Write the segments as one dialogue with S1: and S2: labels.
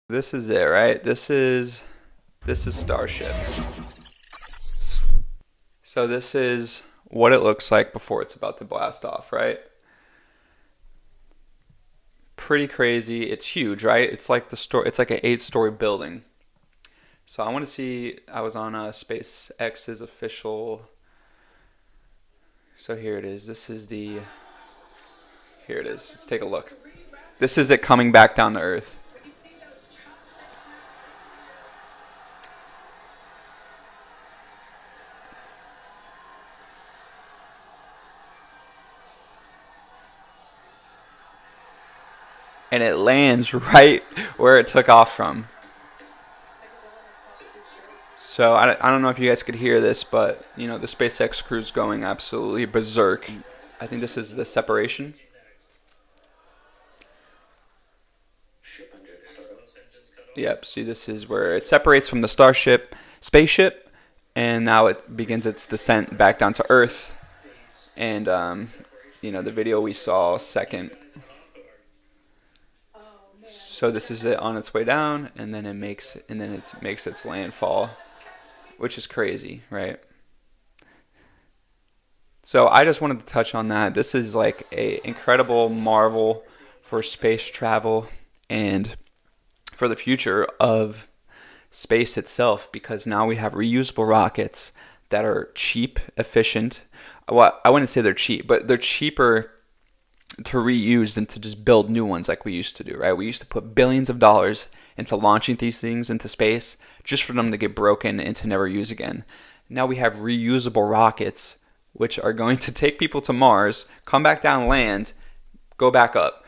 S1: This is it, right? This is Starship. So this is what it looks like before it's about to blast off, right? Pretty crazy. It's huge, right? It's like the store. It's like an eight-story building. So I want to see. I was on SpaceX's official. So here it is. This is the. Here it is. Let's take a look. This is it coming back down to Earth. And it lands right where it took off from. So I don't know if you guys could hear this, but the SpaceX crew's going absolutely berserk. I think this is the separation. Yep. See, this is where it separates from the spaceship, and now it begins its descent back down to Earth. And the video we saw second. So this is it on its way down, and then it makes its landfall, which is crazy, right? So I just wanted to touch on that. This is like a incredible marvel for space travel and for the future of space itself, because now we have reusable rockets that are cheap, efficient. Well, I wouldn't say they're cheap, but they're cheaper to reuse than to just build new ones like we used to do, right? We used to put billions of dollars into launching these things into space just for them to get broken and to never use again. Now we have reusable rockets which are going to take people to Mars, come back down, land, go back up.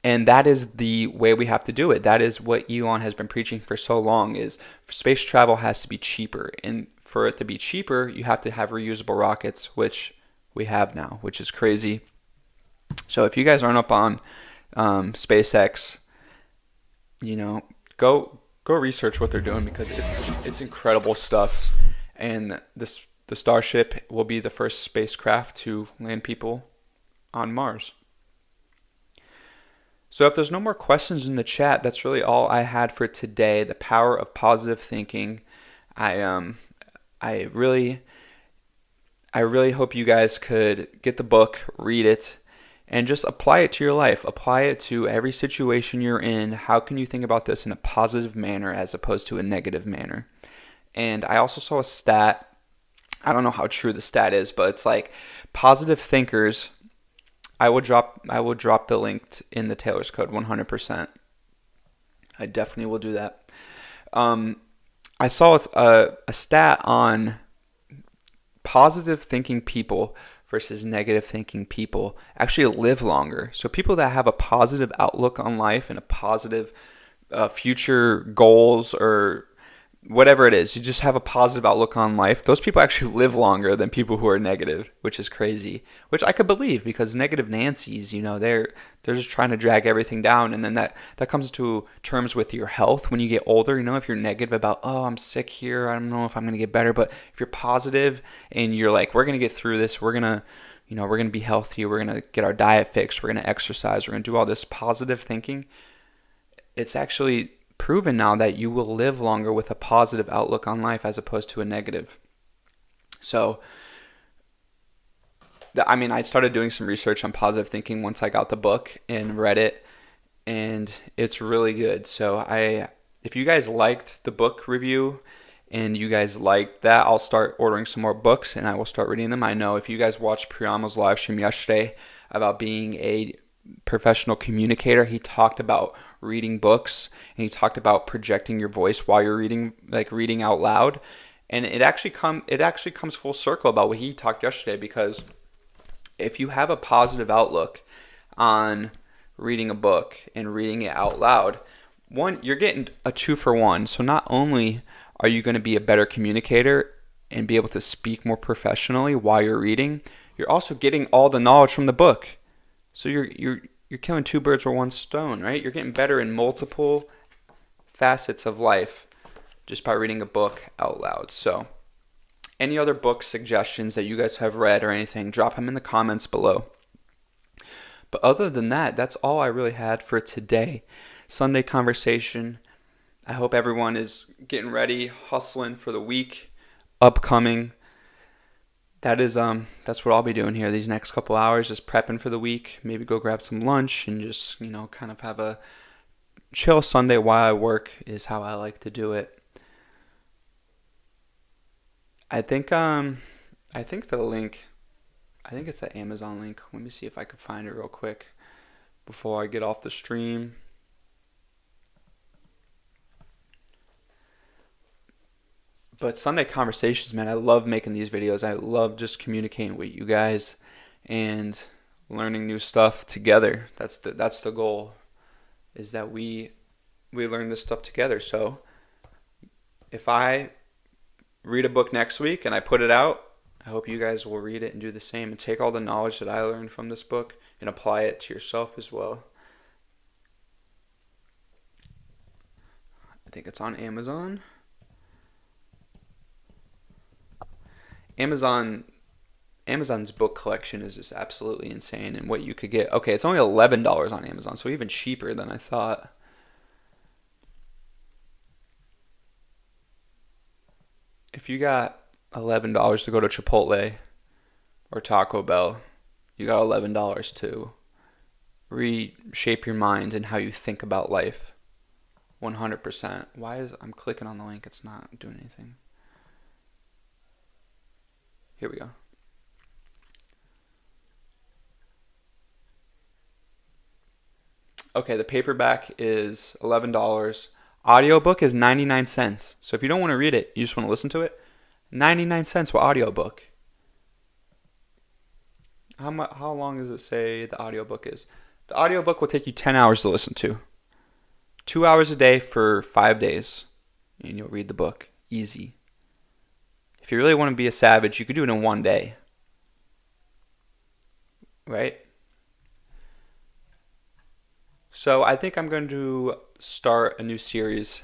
S1: And that is the way we have to do it. That is what Elon has been preaching for so long, is space travel has to be cheaper. And for it to be cheaper, you have to have reusable rockets, which we have now, which is crazy. So if you guys aren't up on SpaceX, go research what they're doing, because it's incredible stuff. And the Starship will be the first spacecraft to land people on Mars. So if there's no more questions in the chat, that's really all I had for today. The power of positive thinking. I really hope you guys could get the book, read it, and just apply it to your life. Apply it to every situation you're in. How can you think about this in a positive manner as opposed to a negative manner? And I also saw a stat. I don't know how true the stat is, but it's like positive thinkers. I will drop the link in the Taylor's Code 100%. I definitely will do that. I saw a stat on positive thinking people versus negative thinking people actually live longer. So people that have a positive outlook on life and a positive future goals, or whatever it is, you just have a positive outlook on life, those people actually live longer than people who are negative, which is crazy, which I could believe, because negative Nancy's, they're just trying to drag everything down. And then that comes to terms with your health when you get older. If you're negative about, oh, I'm sick here, I don't know if I'm going to get better, but if you're positive and you're like, we're going to get through this, we're going to be healthy, we're going to get our diet fixed, we're going to exercise, we're going to do all this positive thinking, it's actually proven now that you will live longer with a positive outlook on life as opposed to a negative. So, I started doing some research on positive thinking once I got the book and read it, and it's really good. So if you guys liked the book review and you guys liked that, I'll start ordering some more books and I will start reading them. I know if you guys watched Priyama's live stream yesterday about being a professional communicator, he talked about reading books and he talked about projecting your voice while you're reading, like reading out loud. And it actually comes full circle about what he talked yesterday, because if you have a positive outlook on reading a book and reading it out loud, one, you're getting a 2-for-1. So not only are you going to be a better communicator and be able to speak more professionally while you're reading, you're also getting all the knowledge from the book. So you're killing two birds with one stone, right? You're getting better in multiple facets of life just by reading a book out loud. So any other book suggestions that you guys have read or anything, drop them in the comments below. But other than that, that's all I really had for today. Sunday conversation. I hope everyone is getting ready, hustling for the week upcoming. That's what I'll be doing here these next couple hours, just prepping for the week. Maybe go grab some lunch and just, kind of have a chill Sunday while I work is how I like to do it. I think I think the link, I think it's the Amazon link. Let me see if I can find it real quick before I get off the stream. But Sunday Conversations, man, I love making these videos. I love just communicating with you guys and learning new stuff together. That's the goal, is that we learn this stuff together. So if I read a book next week and I put it out, I hope you guys will read it and do the same and take all the knowledge that I learned from this book and apply it to yourself as well. I think it's on Amazon. Amazon's book collection is just absolutely insane, and what you could get. Okay, it's only $11 on Amazon, so even cheaper than I thought. If you got $11 to go to Chipotle or Taco Bell, you got $11 to reshape your mind and how you think about life. 100%. I'm clicking on the link? It's not doing anything. Here we go. Okay, the paperback is $11. Audiobook is 99 cents. So if you don't want to read it, you just want to listen to it, 99 cents for audiobook. How long does it say the audiobook is? The audiobook will take you 10 hours to listen to. 2 hours a day for 5 days, and you'll read the book. Easy. If you really want to be a savage, you could do it in one day. Right? So I think I'm going to start a new series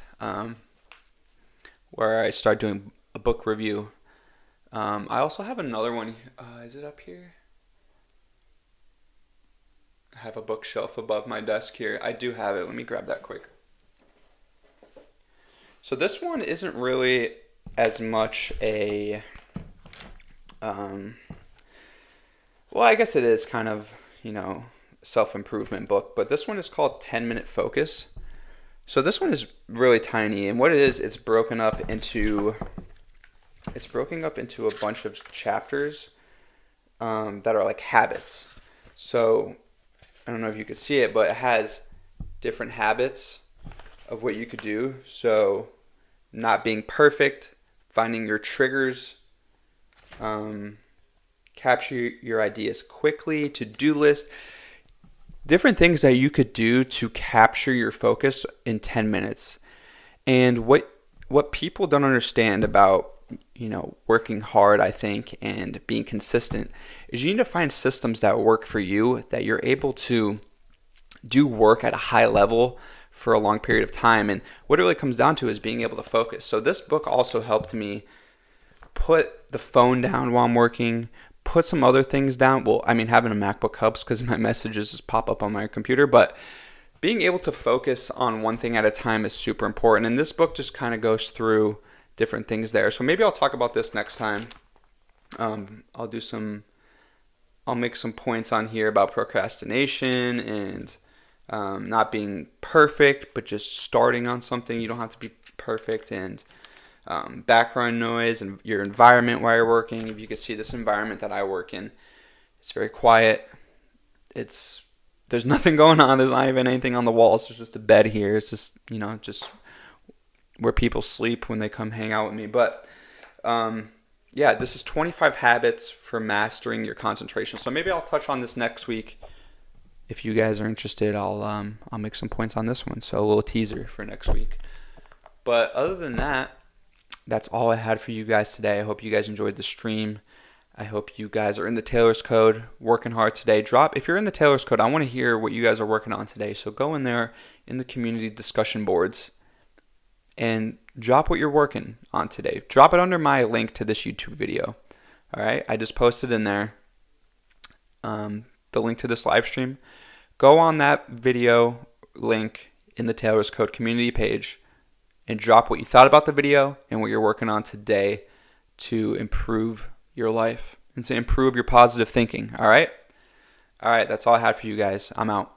S1: where I start doing a book review. I also have another one. Is it up here? I have a bookshelf above my desk here. I do have it. Let me grab that quick. So this one isn't really as much a, well, I guess it is kind of, self-improvement book, but this one is called 10-Minute Focus. So this one is really tiny, and what it is, it's broken up into a bunch of chapters that are like habits. So I don't know if you could see it, but it has different habits of what you could do. So not being perfect, finding your triggers, capture your ideas quickly, to-do list, different things that you could do to capture your focus in 10 minutes. And what people don't understand about, working hard, I think, and being consistent is you need to find systems that work for you, that you're able to do work at a high level for a long period of time. And what it really comes down to is being able to focus. So this book also helped me put the phone down while I'm working, put some other things down. Well, I mean, having a MacBook helps because my messages just pop up on my computer, but being able to focus on one thing at a time is super important. And this book just kind of goes through different things there. So maybe I'll talk about this next time. I'll make some points on here about procrastination and not being perfect, but just starting on something. You don't have to be perfect, and background noise and your environment while you're working. If you can see this environment that I work in, it's very quiet. There's nothing going on. There's not even anything on the walls. There's just a bed here. It's just, just where people sleep when they come hang out with me. But this is 25 habits for mastering your concentration. So maybe I'll touch on this next week. If you guys are interested, I'll make some points on this one. So a little teaser for next week. But other than that, that's all I had for you guys today. I hope you guys enjoyed the stream. I hope you guys are in the Taylor's Code, working hard today. If you're in the Taylor's Code, I want to hear what you guys are working on today. So go in there in the community discussion boards and drop what you're working on today. Drop it under my link to this YouTube video. All right, I just posted in there the link to this live stream. Go on that video link in the Taylor's Code community page and drop what you thought about the video and what you're working on today to improve your life and to improve your positive thinking. All right? All right, that's all I had for you guys. I'm out.